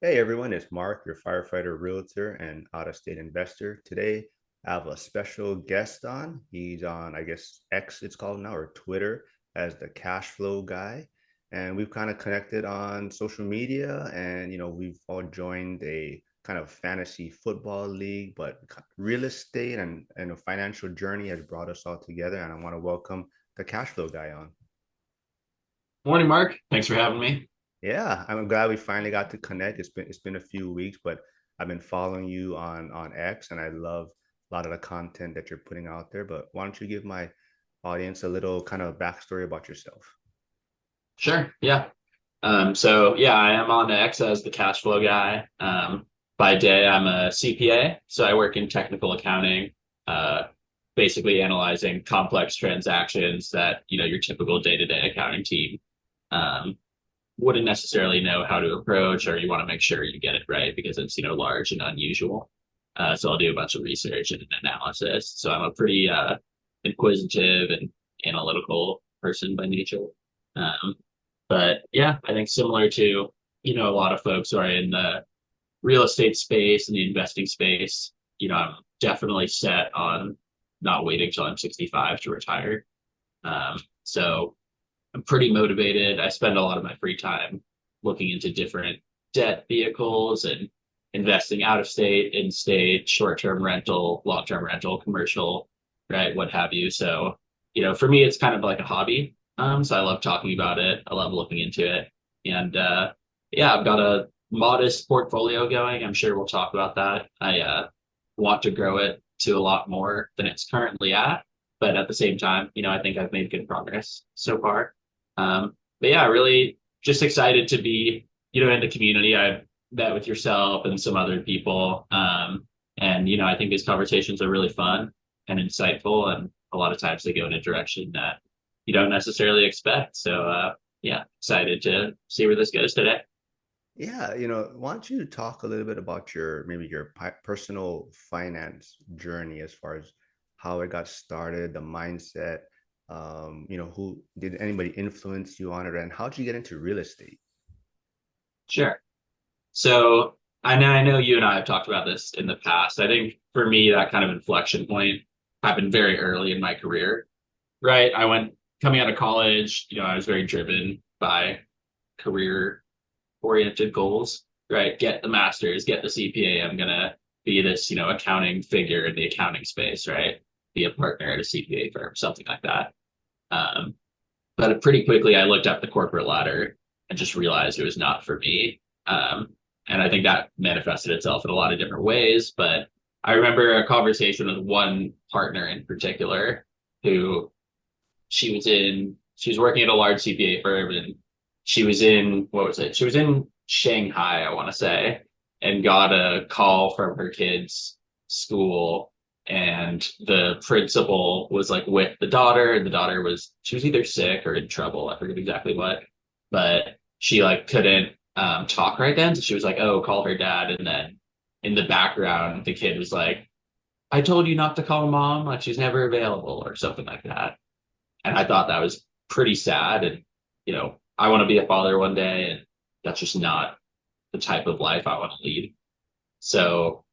Hey everyone, it's Mark, your firefighter realtor and out-of-state investor. Today, I have a special guest on. He's on, I guess, X it's called now, or Twitter, as the Cashflow guy. And we've kind of connected on social media, and we've all joined a kind of fantasy football league, but real estate and a financial journey has brought us all together. And I want to welcome the Cashflow guy on. Morning, Mark. Thanks for having me. Yeah, I'm glad we finally got to connect. It's been a few weeks, but I've been following you on X, and I love a lot of the content that you're putting out there. But why don't you give my audience a little kind of backstory about yourself? Sure. Yeah. So I am on X as the cash flow guy. By day, I'm a CPA, so I work in technical accounting, uh, basically analyzing complex transactions that your typical day-to-day accounting team um, wouldn't necessarily know how to approach, or you want to make sure you get it right because it's large and unusual. So I'll do a bunch of research and analysis. So I'm a pretty inquisitive and analytical person by nature. Um, but yeah, I think similar to, a lot of folks who are in the real estate space and the investing space, I'm definitely set on not waiting till I'm 65 to retire. So I'm pretty motivated. I spend a lot of my free time looking into different debt vehicles and investing out of state, in state, short term rental, long term rental, commercial, right? What have you. So, for me, it's kind of like a hobby. So I love talking about it. I love looking into it. And yeah, I've got a modest portfolio going. I'm sure we'll talk about that. I want to grow it to a lot more than it's currently at. But at the same time, I think I've made good progress so far. But yeah, really just excited to be, in the community. I've met with yourself and some other people. And, I think these conversations are really fun and insightful. And a lot of times they go in a direction that you don't necessarily expect. So, yeah, excited to see where this goes today. Yeah, why don't you talk a little bit about your maybe your personal finance journey as far as how it got started, the mindset, who did anybody influence you on it, and how'd you get into real estate? Sure. So I know you and I have talked about this in the past. I think for me, that kind of inflection point happened very early in my career, right? I went coming out of college, I was very driven by career oriented goals, right? Get the master's, get the CPA. I'm going to be this, accounting figure in the accounting space, right? Be a partner at a CPA firm, something like that. Um, but pretty quickly, I looked up the corporate ladder and just realized it was not for me. And I think that manifested itself in a lot of different ways. But I remember a conversation with one partner in particular who she was working at a large CPA firm, and she was in, what was it? She was in Shanghai, I want to say, and got a call from her kid's school. And the principal was like with the daughter, and the daughter she was either sick or in trouble. I forget exactly what, but she like couldn't talk right then. So she was like, oh, call her dad. And then in the background, the kid was like, I told you not to call mom, like she's never available or something like that. And I thought that was pretty sad. And, I want to be a father one day, and that's just not the type of life I want to lead. So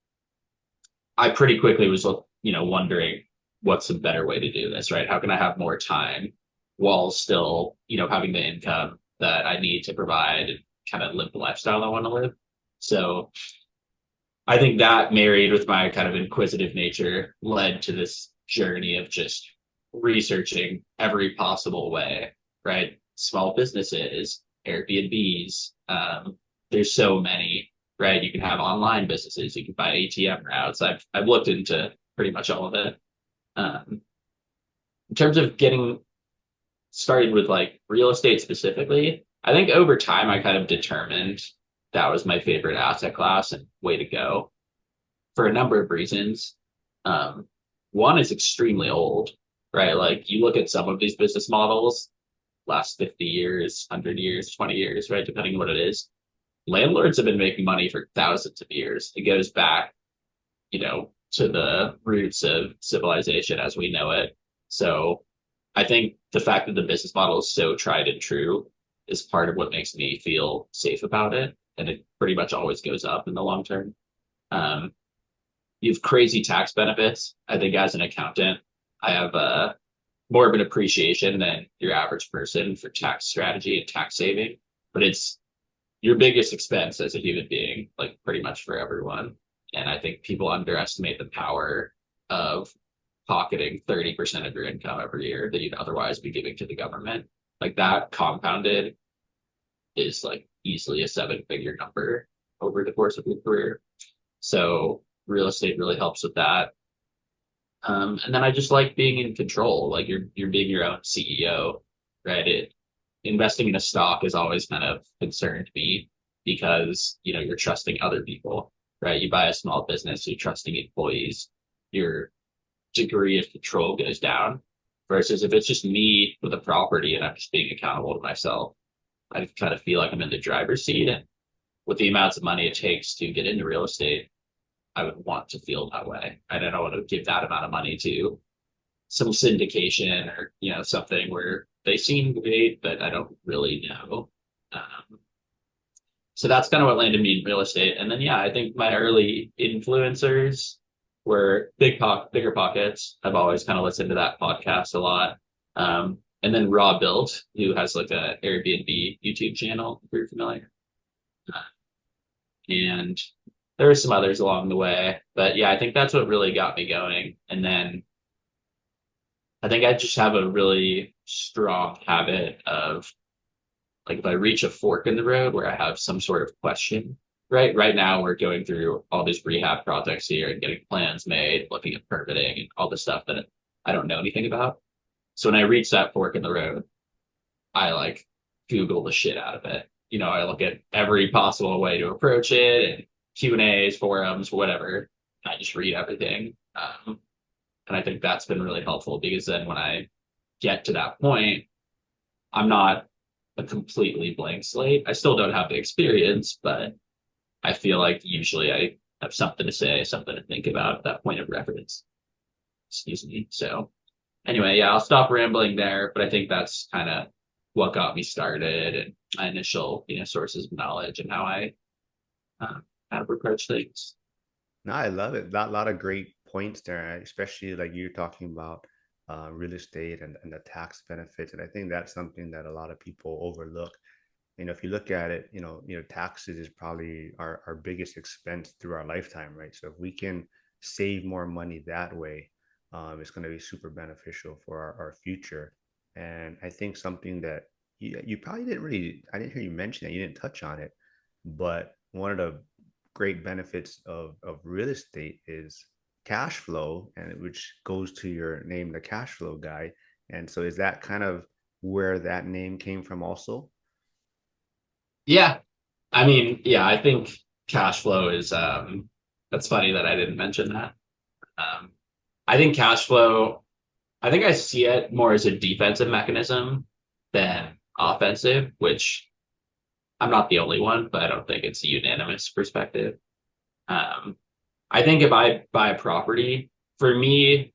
I pretty quickly was, wondering what's a better way to do this, right? How can I have more time while still, having the income that I need to provide and kind of live the lifestyle I want to live? So I think that married with my kind of inquisitive nature led to this journey of just researching every possible way, right? Small businesses, Airbnbs. There's so many, right? You can have online businesses, you can buy ATM routes. I've looked into pretty much all of it. Um, in terms of getting started with like real estate specifically, I think over time I kind of determined that was my favorite asset class and way to go for a number of reasons. Um, One is extremely old, right? Like you look at some of these business models, last 50 years, 100 years, 20 years, right? Depending on what it is. Landlords have been making money for thousands of years. It goes back, to the roots of civilization as we know it. So I think the fact that the business model is so tried and true is part of what makes me feel safe about it. and it pretty much always goes up in the long term. Um, you have crazy tax benefits. I think as an accountant, I have more of an appreciation than your average person for tax strategy and tax saving, but it's your biggest expense as a human being, like pretty much for everyone. And I think people underestimate the power of pocketing 30% of your income every year that you'd otherwise be giving to the government. Like that compounded is like easily a seven-figure number over the course of your career. So real estate really helps with that. And then I just like being in control. Like you're being your own CEO, right? Investing in a stock has always kind of concerned me because you're trusting other people, right? You buy a small business, you're trusting employees, your degree of control goes down. Versus if it's just me with a property and I'm just being accountable to myself, I kind of feel like I'm in the driver's seat. And with the amounts of money it takes to get into real estate, I would want to feel that way. I don't want to give that amount of money to some syndication or something where they seem great, but I don't really know. So that's kind of what landed me in real estate. And then yeah, I think my early influencers were bigger pockets. I've always kind of listened to that podcast a lot. And then Raw Built, who has like a Airbnb YouTube channel, if you're familiar. And there were some others along the way, but yeah, I think that's what really got me going. And then I think I just have a really strong habit of like if I reach a fork in the road where I have some sort of question, right? Right now we're going through all these rehab projects here and getting plans made, looking at permitting and all the stuff that I don't know anything about. So when I reach that fork in the road, I like Google the shit out of it. I look at every possible way to approach it and Q&As, forums, whatever. I just read everything. And I think that's been really helpful because then when I get to that point, I'm not a completely blank slate. I still don't have the experience, but I feel like usually I have something to say, something to think about at that point of reference. Excuse me. So anyway, yeah, I'll stop rambling there, but I think that's kind of what got me started and my initial, sources of knowledge and how I kind of approach things. No, I love it. Lot of great points there, especially like you're talking about real estate and the tax benefits. And I think that's something that a lot of people overlook. If you look at it, taxes is probably our biggest expense through our lifetime, right? So if we can save more money that way, it's going to be super beneficial for our future. And I think something that you probably I didn't hear you mention it, you didn't touch on it, but one of the great benefits of real estate is cash flow, and which goes to your name, the cash flow guy. And so is that kind of where that name came from also? Yeah. I mean, yeah, I think cash flow is that's funny that I didn't mention that. Um I think cash flow, I think I see it more as a defensive mechanism than offensive, which I'm not the only one, but I don't think it's a unanimous perspective. Um, I think if I buy a property, for me,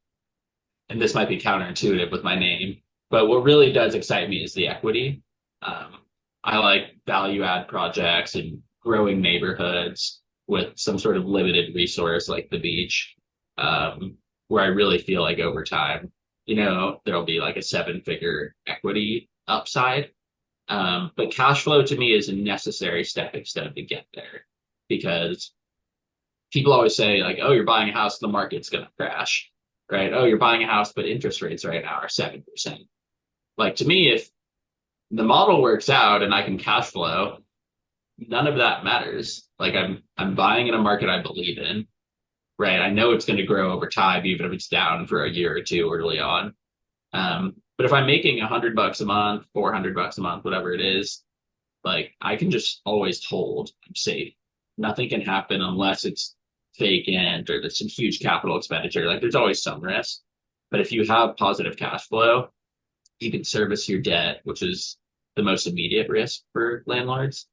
and this might be counterintuitive with my name, but what really does excite me is the equity. Um, I like value add projects and growing neighborhoods with some sort of limited resource like the beach, where I really feel like over time, there'll be like a seven-figure equity upside. But cash flow to me is a necessary stepping stone to get there because people always say like, oh, you're buying a house, the market's going to crash, right? Oh, you're buying a house, but interest rates right now are 7%. Like to me, if the model works out and I can cash flow, none of that matters. Like I'm buying in a market I believe in, right? I know it's going to grow over time, even if it's down for a year or two early on. But if I'm making $100 a month, $400 a month, whatever it is, like I can just always hold. I'm safe. Nothing can happen unless it's vacant or there's some huge capital expenditure. Like there's always some risk. But if you have positive cash flow, you can service your debt, which is the most immediate risk for landlords.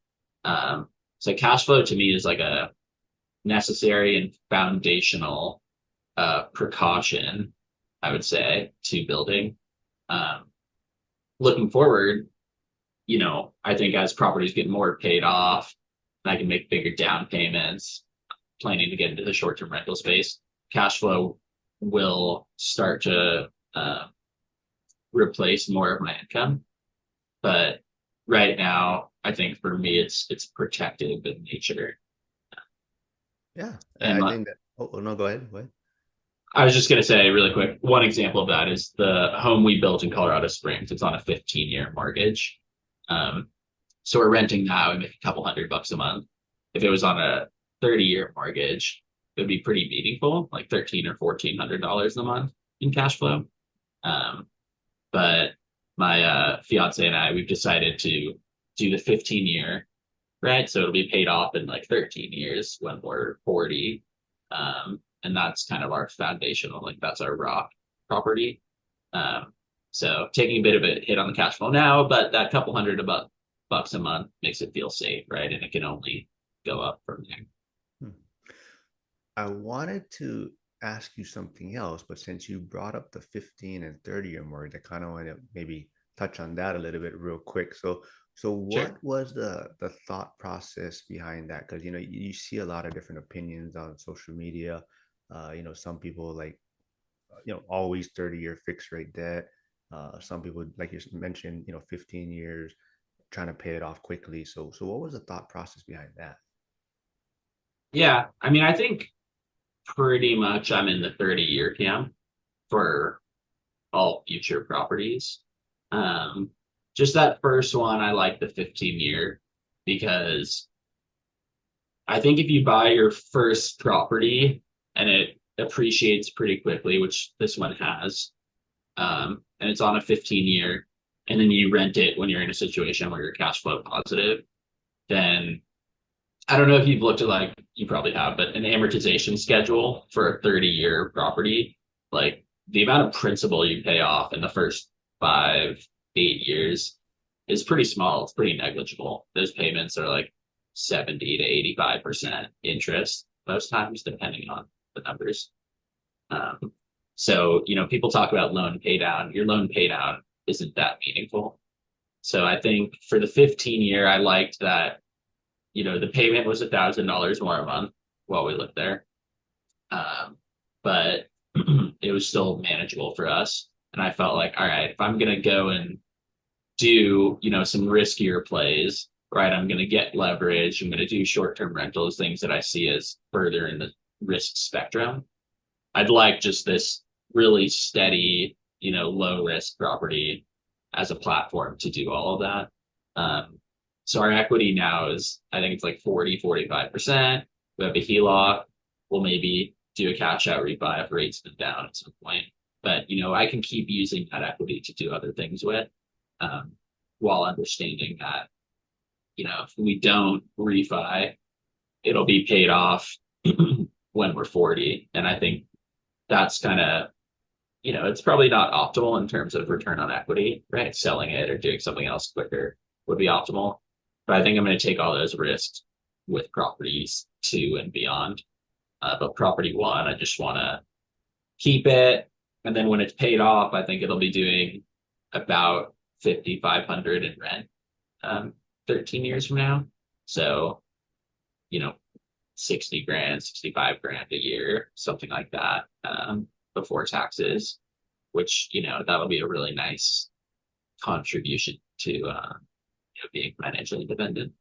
So cash flow to me is like a necessary and foundational precaution, I would say, to building. Um, Looking forward, I think as properties get more paid off, I can make bigger down payments, planning to get into the short-term rental space, cash flow will start to replace more of my income. But right now, I think for me, it's protective in nature. Yeah, And I think that. Oh no, go ahead. Go ahead. I was just going to say really quick, one example of that is the home we built in Colorado Springs. It's on a 15-year mortgage. Um, so we're renting now. We make a couple $100 a month. If it was on a 30-year mortgage, it would be pretty meaningful, like $1,300 or $1,400 a month in cash flow. Um, but my fiance and I, we've decided to do the 15-year, right? So it'll be paid off in like 13 years when we're 40. And that's kind of our foundational, like that's our rock property. Um, so taking a bit of a hit on the cash flow now, but that couple hundred about bucks a month makes it feel safe, right? And it can only go up from there. Hmm. I wanted to ask you something else, but since you brought up the 15 and 30-year mortgage, I kind of want to maybe touch on that a little bit real quick. So Sure. what was the thought process behind that? Because you see a lot of different opinions on social media. Some people like always 30-year fixed rate debt. Some people, like you mentioned, 15 years trying to pay it off quickly. So what was the thought process behind that? Yeah. I mean, I think pretty much I'm in the 30-year camp for all future properties. Um, just that first one, I like the 15-year because I think if you buy your first property and it appreciates pretty quickly, which this one has, and it's on a 15-year, and then you rent it when you're in a situation where you're cash flow positive, then I don't know if you've looked at like you probably have, but an amortization schedule for a 30-year property, like the amount of principal you pay off in the first 5, 8 years is pretty small. It's pretty negligible. Those payments are like 70 to 85% interest most times, depending on the numbers. Um, so, people talk about loan pay down. Your loan pay down isn't that meaningful. So I think for the 15-year, I liked that the payment was $1,000 more a month while we lived there. But it was still manageable for us. And I felt like, all right, if I'm going to go and do, some riskier plays, right, I'm going to get leverage. I'm going to do short-term rentals, things that I see as further in the risk spectrum. I'd like just this really steady, low risk property as a platform to do all of that. So our equity now is, I think it's like 40, 45%. We have a HELOC. We'll maybe do a cash out refi if rates come down at some point. But, I can keep using that equity to do other things with, um, while understanding that, if we don't refi, it'll be paid off when we're 40. And I think that's kind of, it's probably not optimal in terms of return on equity, right? Selling it or doing something else quicker would be optimal. But I think I'm going to take all those risks with properties 2 and beyond. But property 1, I just want to keep it. And then when it's paid off, I think it'll be doing about 5,500 in rent, 13 years from now. So, you know, 60 grand, 65 grand a year, something like that, before taxes, which, that'll be a really nice contribution to being financially independent.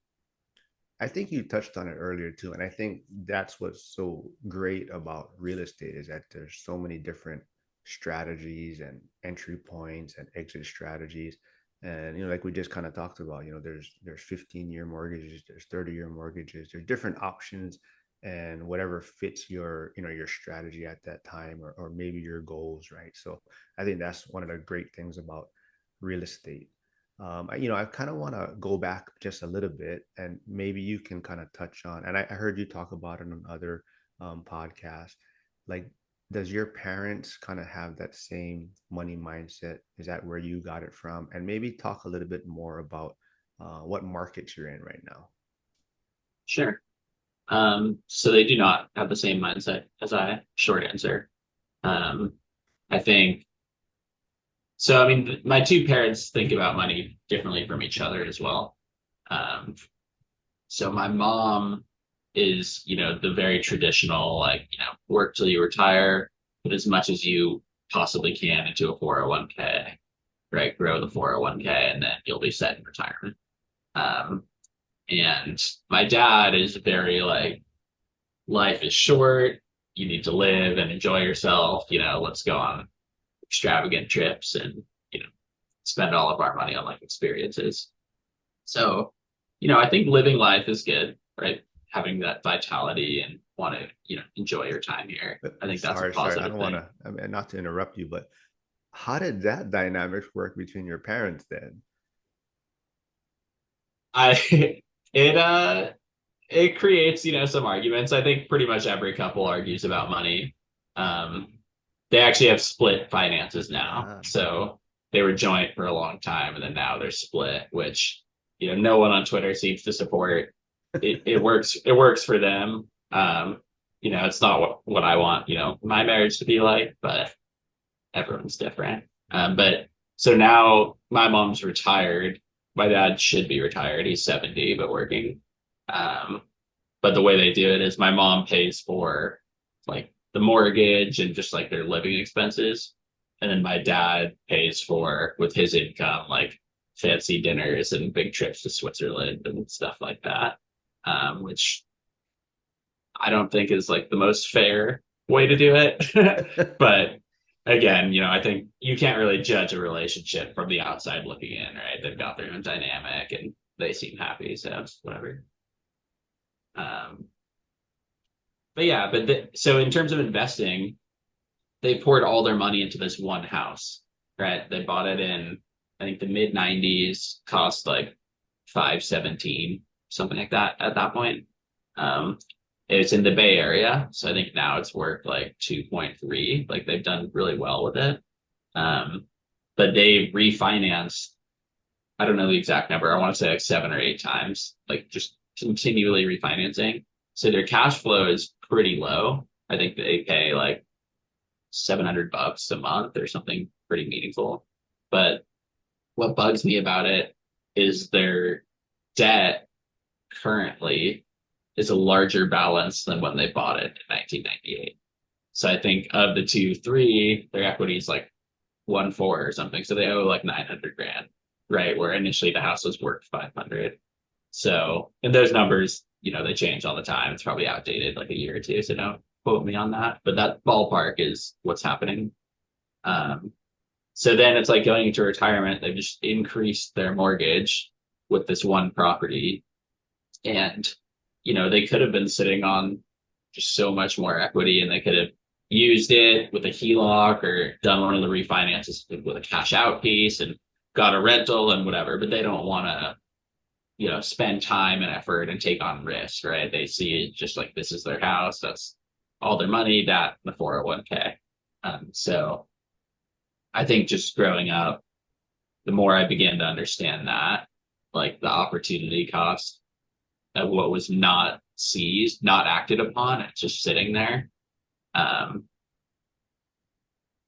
I think you touched on it earlier too, and I think that's what's so great about real estate is that there's so many different strategies and entry points and exit strategies. And like we just kind of talked about, there's 15-year mortgages, there's 30-year mortgages, there's different options and whatever fits your strategy at that time or maybe your goals, right? So I think that's one of the great things about real estate. I kind of want to go back just a little bit, and maybe you can kind of touch on. And I heard you talk about it on other podcasts. Like, does your parents kind of have that same money mindset? Is that where you got it from? And maybe talk a little bit more about what markets you're in right now. Sure. So they do not have the same mindset as I. Short answer. Um, I think so. I mean, my two parents think about money differently from each other as well. Um, So my mom is, the very traditional, like, work till you retire, put as much as you possibly can into a 401k, right? Grow the 401k, and then you'll be set in retirement. Um, and my dad is very like, life is short. You need to live and enjoy yourself. Let's go on extravagant trips and, you know, spend all of our money on like experiences. So, I think living life is good, right? Having that vitality and want to, enjoy your time here. I think that's a Sorry, I positive don't want thing. to, I mean, not to interrupt you, but how did that dynamics work between your parents then? I it it creates, some arguments. I think pretty much every couple argues about money. Um, they actually have split finances now. Ah, So they were joint for a long time and then now they're split, which, no one on Twitter seems to support. It works for them. It's not what I want, my marriage to be like, but everyone's different. But so now my mom's retired. My dad should be retired. He's 70, but working. Um, but the way they do it is my mom pays for like the mortgage and just like their living expenses. And then my dad pays for with his income, like fancy dinners and big trips to Switzerland and stuff like that. Which I don't think is like the most fair way to do it. But again, I think you can't really judge a relationship from the outside looking in, right? They've got their own dynamic and they seem happy, so whatever. Um, but yeah, so in terms of investing, they poured all their money into this one house, right? They bought it in, I think the mid 90s, cost like 517, something like that at that point. Um, it's in the Bay Area, so I think now it's worth like 2.3. Like they've done really well with it. Um, but they refinanced, I don't know the exact number. I want to say like 7 or 8 times, like just continually refinancing. So their cash flow is pretty low. I think they pay like $700 a month or something pretty meaningful. But what bugs me about it is their debt currently is a larger balance than when they bought it in 1998. So I think of the two, three, their equity is like 1.4 or something. So they owe like 900 grand, right? Where initially the house was worth 500. So, and those numbers, they change all the time. It's probably outdated like a year or two. So don't quote me on that. But that ballpark is what's happening. Um, so then it's like going into retirement, they've just increased their mortgage with this one property. And, they could have been sitting on just so much more equity and they could have used it with a HELOC or done one of the refinances with a cash out piece and got a rental and whatever, but they don't want to, spend time and effort and take on risk, right? They see it just like this is their house, that's all their money, that the 401k. So I think just growing up, the more I began to understand that, like the opportunity cost of what was not seized, not acted upon, it's just sitting there. Um,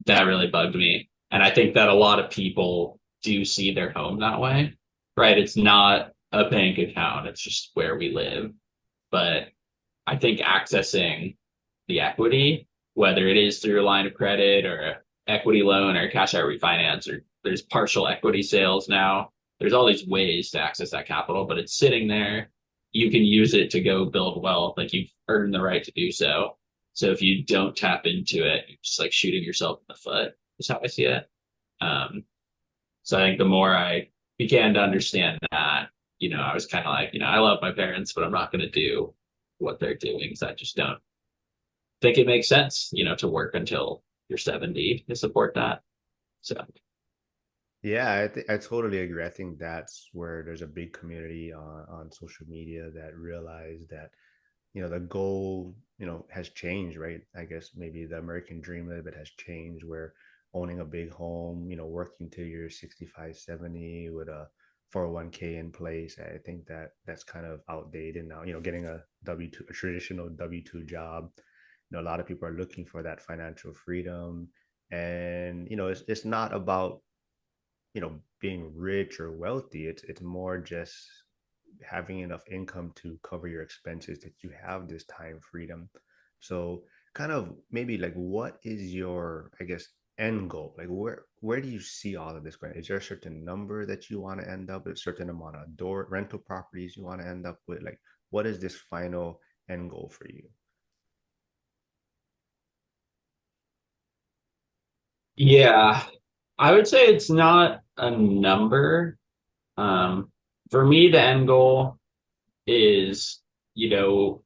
that really bugged me. And I think that a lot of people do see their home that way, right? It's not a bank account, it's just where we live. But I think accessing the equity, whether it is through a line of credit or a equity loan or a cash out refinance, or there's partial equity sales now. There's all these ways to access that capital, but it's sitting there. You can use it to go build wealth. Like you've earned the right to do so. So if you don't tap into it, you're just like shooting yourself in the foot, is how I see it. Um, so I think the more I began to understand that, I was kind of like, I love my parents, but I'm not going to do what they're doing because I just don't think it makes sense, to work until you're 70 to support that. So, yeah, I totally agree. I think that's where there's a big community on social media that realize that, the goal, has changed, right? I guess maybe the American dream a little bit has changed where owning a big home, working till you're 65, 70 with a 401k in place. I think that that's kind of outdated now. Getting a W2, a traditional W2 job. A lot of people are looking for that financial freedom. And, it's not about, being rich or wealthy. It's more just having enough income to cover your expenses, that you have this time freedom. So kind of maybe like what is your, I guess, end goal? Like where do you see all of this going? Is there a certain number that you want to end up with, a certain amount of door rental properties you want to end up with? Like what is this final end goal for you? Yeah, I would say it's not a number. Um, for me, the end goal is, you know,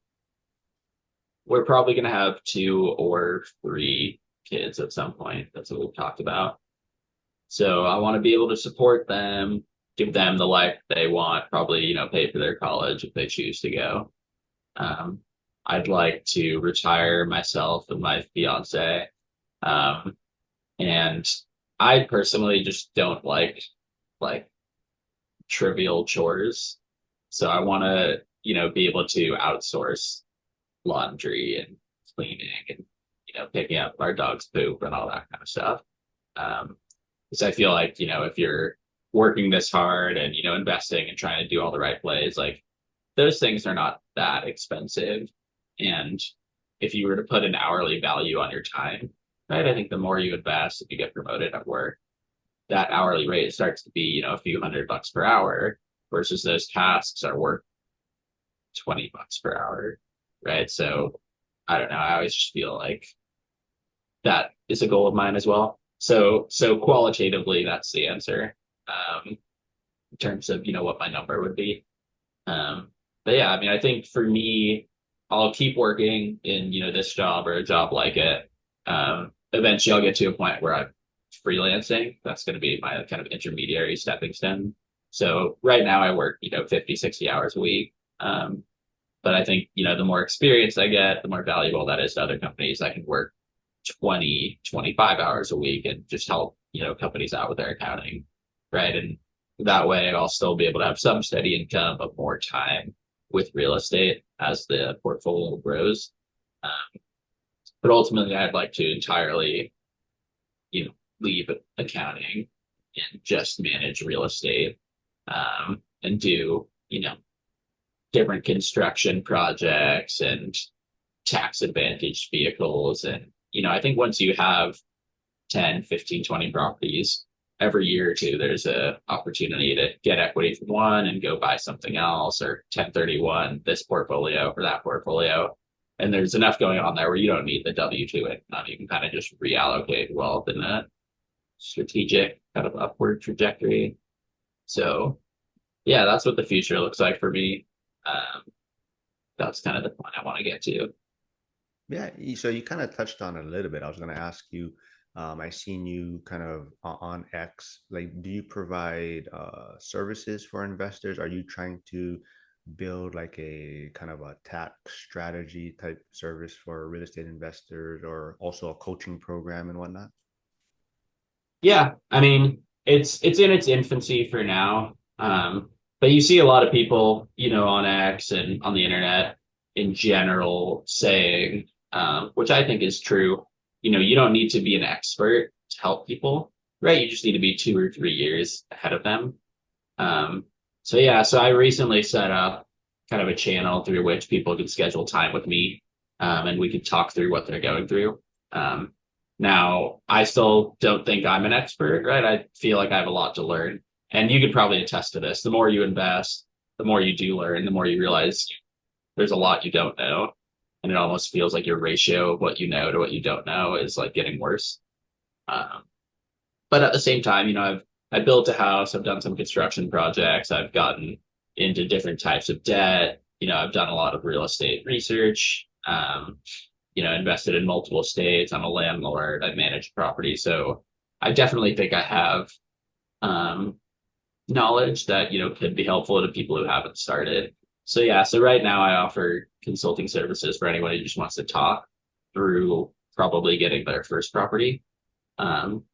we're probably going to have two or three kids at some point. That's what we've talked about. So I want to be able to support them, give them the life they want, probably, pay for their college if they choose to go. Um, I'd like to retire myself and my fiance. Um, and I personally just don't like trivial chores. So I want to, be able to outsource laundry and cleaning and, picking up our dog's poop and all that kind of stuff. Um, because I feel like, if you're working this hard and, investing and trying to do all the right plays, like those things are not that expensive. And if you were to put an hourly value on your time, right, I think the more you invest, if you get promoted at work, that hourly rate starts to be, a few $100 per hour versus those tasks are worth $20 per hour. Right. So I don't know. I always just feel like that is a goal of mine as well. So qualitatively, that's the answer. In terms of, what my number would be. Um, but yeah, I mean, I think for me, I'll keep working in, this job or a job like it. Eventually I'll get to a point where I'm freelancing. That's going to be my kind of intermediary stepping stone. So right now I work, 50, 60 hours a week. But I think, the more experience I get, the more valuable that is to other companies. I can work 20, 25 hours a week and just help, companies out with their accounting. Right. And that way I'll still be able to have some steady income, but more time with real estate as the portfolio grows. Um, but ultimately, I'd like to entirely, leave accounting and just manage real estate and do, different construction projects and tax advantaged vehicles. And, I think once you have 10, 15, 20 properties every year or two, there's a opportunity to get equity from one and go buy something else or 1031 this portfolio for that portfolio. And there's enough going on there where you don't need the W-2 income. You can kind of just reallocate wealth in a strategic kind of upward trajectory. So yeah, that's what the future looks like for me. Um, that's kind of the point I want to get to. Yeah, so you kind of touched on it a little bit. I was going to ask you, I seen you kind of on X, like, do you provide services for investors? Are you trying to build like a kind of a tax strategy type service for real estate investors, or also a coaching program and whatnot? Yeah, I mean, it's in its infancy for now. But you see a lot of people, on X and on the internet in general saying, which I think is true, you don't need to be an expert to help people, right? You just need to be 2 or 3 years ahead of them. Um, so yeah, so I recently set up kind of a channel through which people could schedule time with me, and we could talk through what they're going through. Um, Now, I still don't think I'm an expert, right? I feel like I have a lot to learn, and you could probably attest to this. The more you invest, the more you do learn, the more you realize there's a lot you don't know, and it almost feels like your ratio of what you know to what you don't know is like getting worse. Um, but at the same time, I built a house, I've done some construction projects, I've gotten into different types of debt, I've done a lot of real estate research, invested in multiple states. I'm a landlord, I manage property. So I definitely think I have um, knowledge that, could be helpful to people who haven't started. So yeah, so right now I offer consulting services for anyone who just wants to talk through probably getting their first property. Um,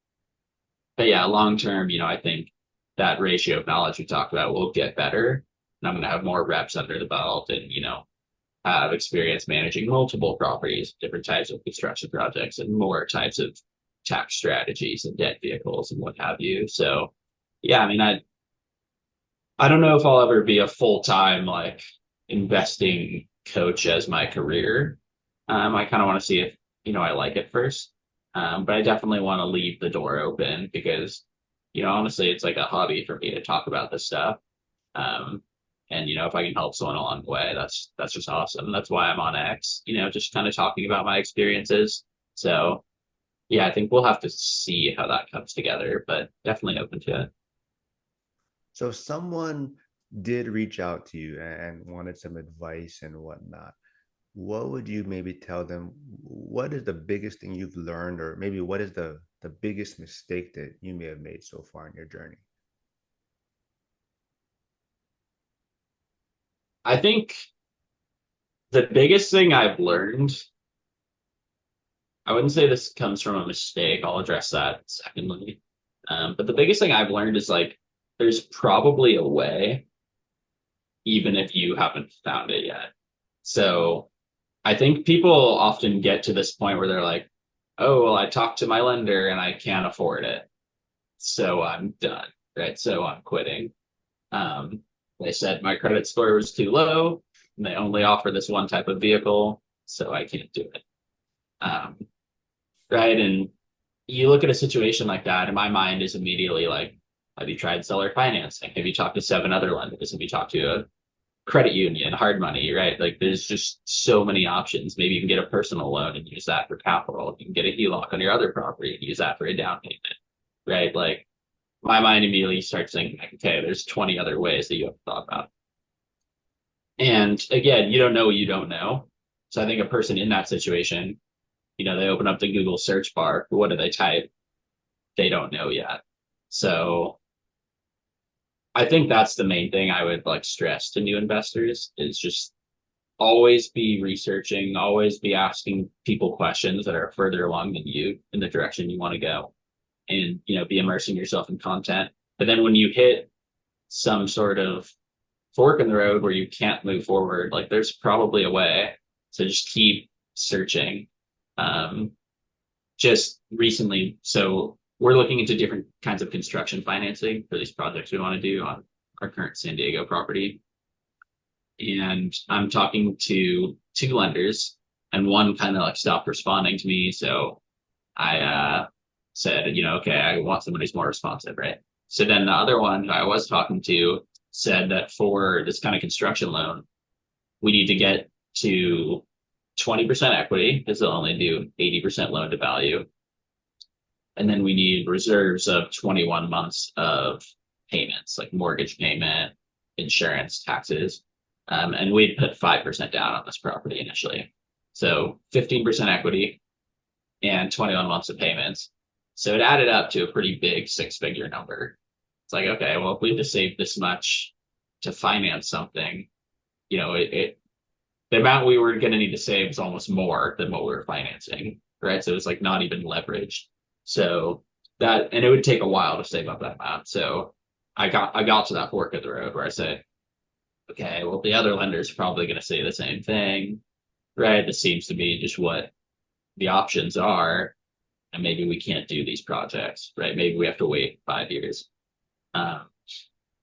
but yeah, long term, I think that ratio of knowledge we talked about will get better. And I'm going to have more reps under the belt and, have experience managing multiple properties, different types of construction projects, and more types of tax strategies and debt vehicles and what have you. So, yeah, I mean, I don't know if I'll ever be a full-time like investing coach as my career. I kind of want to see if, I like it first. But I definitely want to leave the door open because, honestly, it's like a hobby for me to talk about this stuff. Um, and if I can help someone along the way, that's just awesome. That's why I'm on X, just kind of talking about my experiences. So yeah, I think we'll have to see how that comes together, but definitely open to it. So someone did reach out to you and wanted some advice and whatnot. What would you maybe tell them? What is the biggest thing you've learned, or maybe what is the biggest mistake that you may have made so far in your journey? I think the biggest thing I've learned, I wouldn't say this comes from a mistake. I'll address that secondly. But the biggest thing I've learned is like there's probably a way, even if you haven't found it yet. So I think people often get to this point where they're like, oh, well, I talked to my lender and I can't afford it. So I'm done. Right. So I'm quitting. Um, they said my credit score was too low and they only offer this one type of vehicle. So I can't do it. Um, right. And you look at a situation like that, and my mind is immediately like, have you tried seller financing? Have you talked to seven other lenders? Have you talked to a credit union, hard money, right? Like there's just so many options. Maybe you can get a personal loan and use that for capital. You can get a HELOC on your other property and use that for a down payment, right? Like my mind immediately starts thinking, like, okay, there's 20 other ways that you haven't thought about. And again, you don't know what you don't know. So I think a person in that situation, they open up the Google search bar. What do they type? They don't know yet. So I think that's the main thing I would like stress to new investors is just always be researching, always be asking people questions that are further along than you in the direction you want to go and, be immersing yourself in content. But then when you hit some sort of fork in the road where you can't move forward, like there's probably a way. So just keep searching. Um, just recently, so we're looking into different kinds of construction financing for these projects we want to do on our current San Diego property. And I'm talking to two lenders, and one kind of like stopped responding to me. So I said, okay, I want somebody who's more responsive, right? So then the other one who I was talking to said that for this kind of construction loan, we need to get to 20% equity because they'll only do 80% loan to value. And then we need reserves of 21 months of payments, like mortgage payment, insurance, taxes. And we'd put 5% down on this property initially. So 15% equity and 21 months of payments. So it added up to a pretty big six-figure number. It's like, okay, well, if we just saved this much to finance something, the amount we were going to need to save is almost more than what we were financing, right? So it was like not even leveraged. So that, and it would take a while to save up that amount. So I got to that fork of the road where I said, okay, well, the other lender's probably going to say the same thing, right? This seems to be just what the options are, and maybe we can't do these projects, right? Maybe we have to wait 5 years. Um,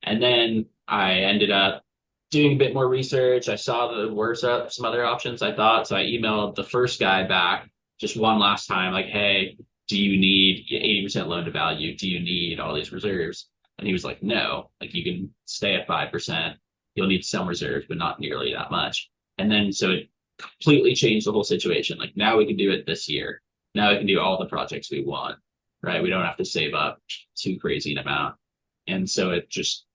and then I ended up doing a bit more research. I saw there were some other options I thought. So I emailed the first guy back just one last time, like, hey, do you need 80% loan to value? Do you need all these reserves? And he was like, no, like you can stay at 5%. You'll need some reserves, but not nearly that much. And then so it completely changed the whole situation. Like now we can do it this year. Now we can do all the projects we want, right? We don't have to save up too crazy an amount. And so it just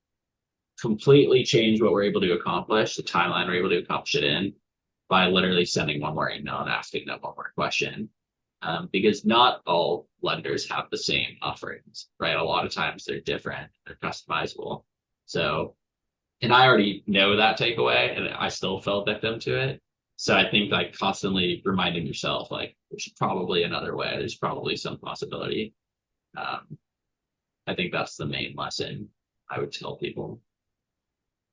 completely change what we're able to accomplish, the timeline we're able to accomplish it in, by literally sending one more email and asking them one more question. Because not all lenders have the same offerings, right? A lot of times they're different, they're customizable. So, and I already know that takeaway, and I still fell victim to it. So I think like constantly reminding yourself, like, there's probably another way, there's probably some possibility. Um, I think that's the main lesson I would tell people.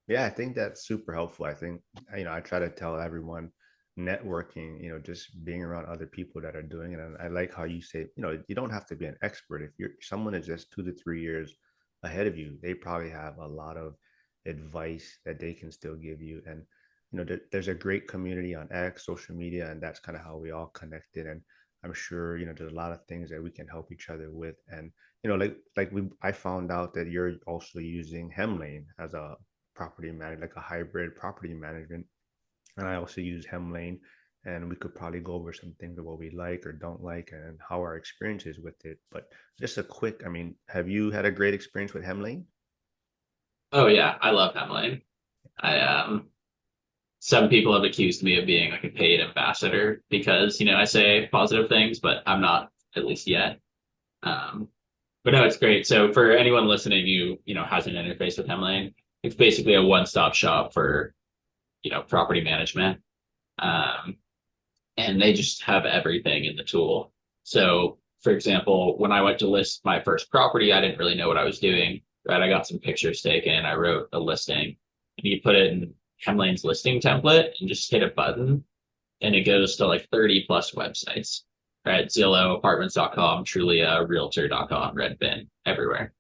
Yeah, I think that's super helpful. I think, I try to tell everyone networking, just being around other people that are doing it. And I like how you say, you don't have to be an expert. If someone is just 2 to 3 years ahead of you, they probably have a lot of advice that they can still give you. And there's a great community on X, social media, and that's kind of how we all connected. And I'm sure there's a lot of things that we can help each other with. And I found out that you're also using Hemlane as a property manager, like a hybrid property management, and I also use Hemlane. And we could probably go over some things of what we like or don't like and how our experience is with it. But just a quick, I mean, have you had a great experience with Hemlane? Oh yeah, I love Hemlane. I Some people have accused me of being like a paid ambassador because, I say positive things, but I'm not, at least yet. Um, but no, it's great. So for anyone listening who, has an interface with Hemlane, it's basically a one-stop shop for, property management. Um, and they just have everything in the tool. So for example, when I went to list my first property, I didn't really know what I was doing. Right. I got some pictures taken. I wrote a listing and you put it in Hemlane's listing template and just hit a button and it goes to like 30 plus websites, right? Zillow, apartments.com, Trulia, realtor.com, Redfin, everywhere.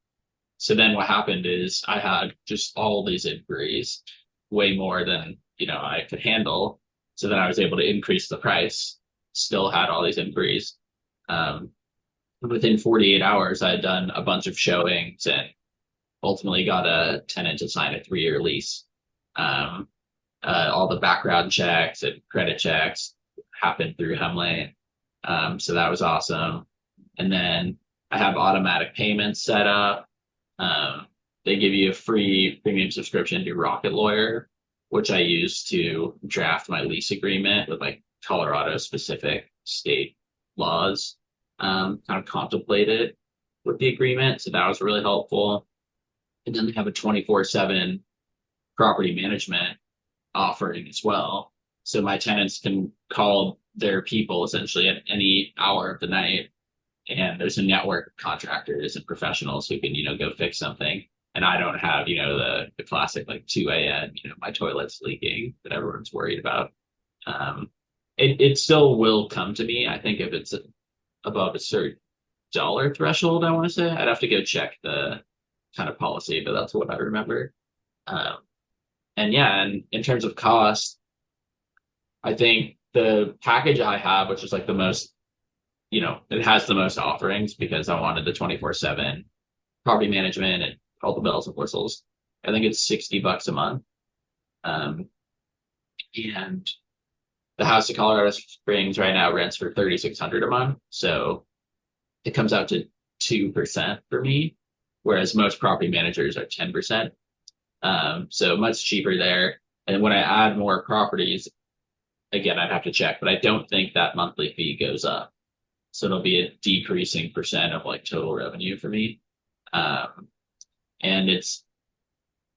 So then what happened is I had just all these inquiries, way more than, I could handle. So then I was able to increase the price, still had all these inquiries. Um, Within 48 hours, I had done a bunch of showings and ultimately got a tenant to sign a 3-year lease. Um, all the background checks and credit checks happened through Hemlane. So that was awesome. And then I have automatic payments set up. Um, they give you a free premium subscription to Rocket Lawyer, which I use to draft my lease agreement with like Colorado specific state laws, kind of contemplated with the agreement. So that was really helpful. And then they have a 24/7 property management offering as well. So my tenants can call their people essentially at any hour of the night. And there's a network of contractors and professionals who can, go fix something. And I don't have, the classic like 2 a.m., my toilet's leaking that everyone's worried about. Um, it still will come to me. I think if it's above a certain dollar threshold, I want to say I'd have to go check the kind of policy, but that's what I remember. Um, and yeah, and in terms of cost, I think the package I have, which is like the most, it has the most offerings because I wanted the 24/7 property management and all the bells and whistles. I think it's $60 a month. Um, and the house in Colorado Springs right now rents for 3,600 a month. So it comes out to 2% for me, whereas most property managers are 10%. So much cheaper there. And when I add more properties, again, I'd have to check, but I don't think that monthly fee goes up. So it'll be a decreasing percent of like total revenue for me. Um, and it's,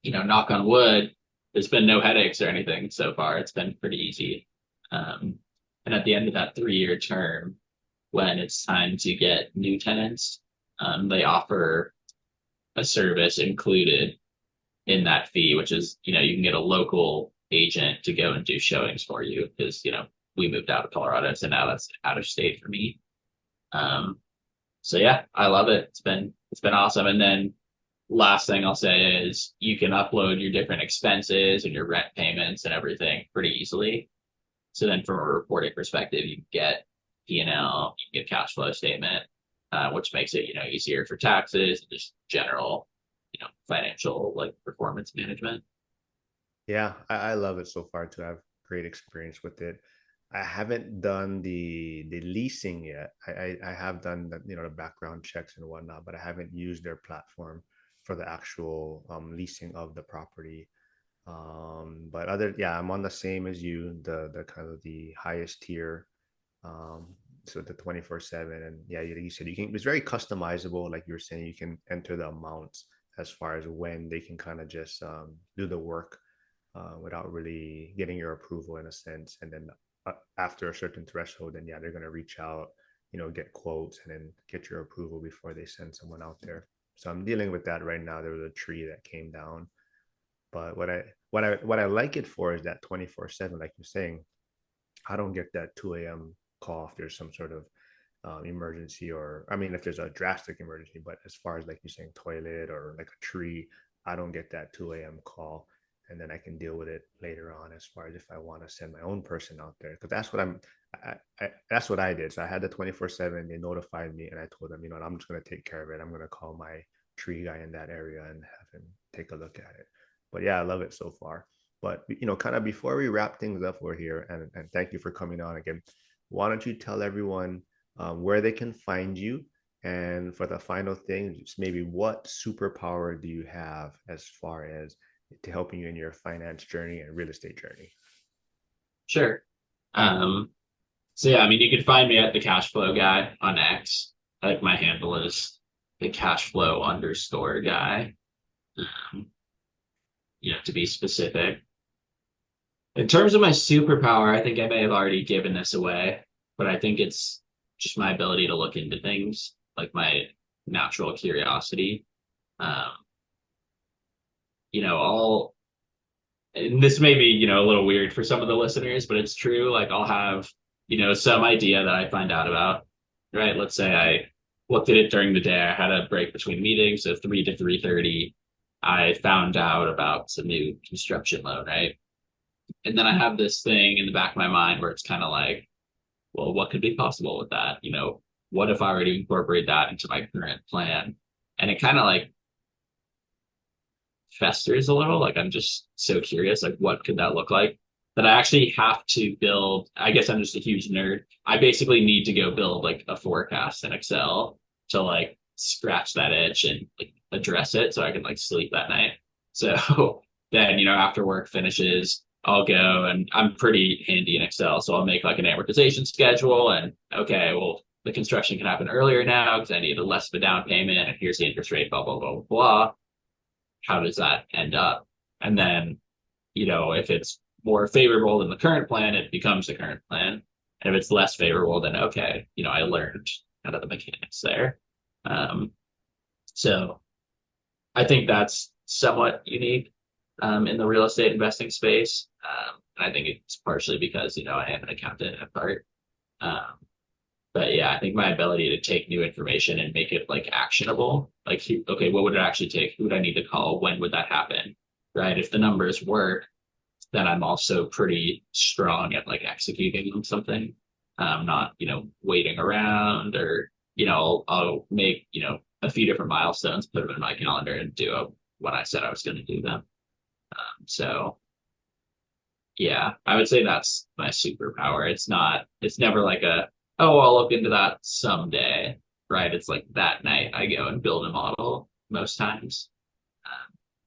knock on wood, there's been no headaches or anything so far. It's been pretty easy. Um, and at the end of that 3-year term, when it's time to get new tenants, they offer a service included in that fee, which is, you can get a local agent to go and do showings for you because, we moved out of Colorado. So now that's out of state for me. Um, so yeah, I love it. It's been awesome. And then last thing I'll say is you can upload your different expenses and your rent payments and everything pretty easily. So then from a reporting perspective, you get P&L, you get cash flow statement, which makes it, easier for taxes and just general, financial like performance management. Yeah, I love it so far too. I have great experience with it. I haven't done the leasing yet. I have done the background checks and whatnot, but I haven't used their platform for the actual leasing of the property. But yeah, I'm on the same as you, the kind of the highest tier. Um, so the 24/7, and yeah, you said you can. It's very customizable, like you were saying. You can enter the amounts as far as when they can kind of just do the work without really getting your approval in a sense. And then after a certain threshold, then yeah, they're gonna reach out, get quotes and then get your approval before they send someone out there. So I'm dealing with that right now. There was a tree that came down, but what I like it for is that 24/7, like you're saying. I don't get that 2 a.m. call if there's some sort of emergency, or I mean, if there's a drastic emergency. But as far as like you're saying, toilet or like a tree, I don't get that 2 a.m. call, and then I can deal with it later on as far as if I want to send my own person out there, because that's what I did. So I had the 24/7. They notified me, and I told them, I'm just gonna take care of it. I'm gonna call my tree guy in that area and have him take a look at it. But yeah, I love it so far. But kind of before we wrap things up, we're here, and thank you for coming on again. Why don't you tell everyone where they can find you? And for the final thing, just maybe what superpower do you have as far as to helping you in your finance journey and real estate journey? Sure. Um, so yeah, I mean, you can find me at the Cashflow guy on X. Like my handle is the Cashflow underscore guy. Um, to be specific. In terms of my superpower, I think I may have already given this away, but I think it's just my ability to look into things, like my natural curiosity. Um, all and this may be, a little weird for some of the listeners, but it's true. Like I'll have, some idea that I find out about, right? Let's say I looked at it during the day. I had a break between meetings, so 3 to 3:30. I found out about some new construction loan, right? And then I have this thing in the back of my mind where it's kind of like, well, what could be possible with that? What if I were to incorporate that into my current plan? And it kind of like festers a little. Like I'm just so curious, like what could that look like? That I actually have to build. I guess I'm just a huge nerd. I basically need to go build like a forecast in Excel to like scratch that itch and like address it so I can like sleep that night. So then, after work finishes, I'll go and I'm pretty handy in Excel. So I'll make like an amortization schedule and okay, well, the construction can happen earlier now because I need a less of a down payment and here's the interest rate, blah, blah, blah, blah. How does that end up? And then, if it's more favorable than the current plan, it becomes the current plan. And if it's less favorable, then okay, I learned kind of the mechanics there. Um, so I think that's somewhat unique in the real estate investing space. And I think it's partially because, I am an accountant at heart. Um, but yeah, I think my ability to take new information and make it like actionable, like, okay, what would it actually take? Who would I need to call? When would that happen? Right. If the numbers work, then I'm also pretty strong at like executing on something. Not, waiting around or, I'll make, a few different milestones, put them in my calendar and do what I said I was going to do them. So yeah, I would say that's my superpower. It's never like oh, I'll look into that someday, right? It's like that night I go and build a model most times.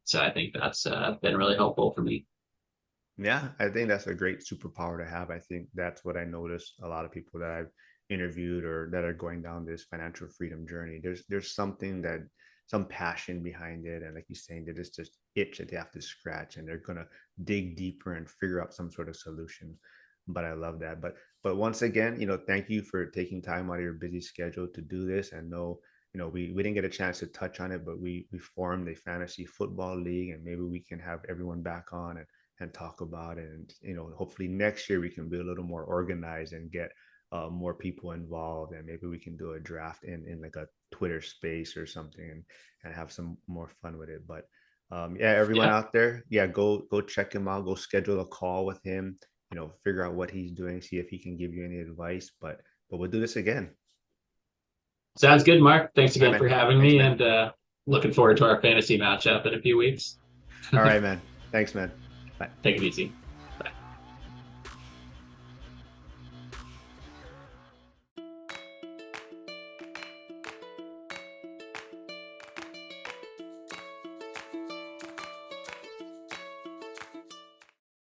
So I think that's been really helpful for me. Yeah, I think that's a great superpower to have. I think that's what I notice a lot of people that I've interviewed or that are going down this financial freedom journey. There's something that some passion behind it, and like you're saying, that it's just itch that they have to scratch, and they're gonna dig deeper and figure out some sort of solution. But I love that. But once again, thank you for taking time out of your busy schedule to do this. And know, we didn't get a chance to touch on it, but we formed a fantasy football league, and maybe we can have everyone back on and talk about it. And hopefully next year we can be a little more organized and get more people involved, and maybe we can do a draft in like a Twitter space or something, and have some more fun with it. But yeah, everyone Yeah, out there, yeah, go check him out. Go schedule a call with him. Figure out what he's doing, see if he can give you any advice. But we'll do this again. sounds good, Mark. Thanks All right, again man. for having Thanks, me, man. and looking forward to our fantasy matchup in a few weeks. All right, man. Thanks, man. Bye. Take it easy.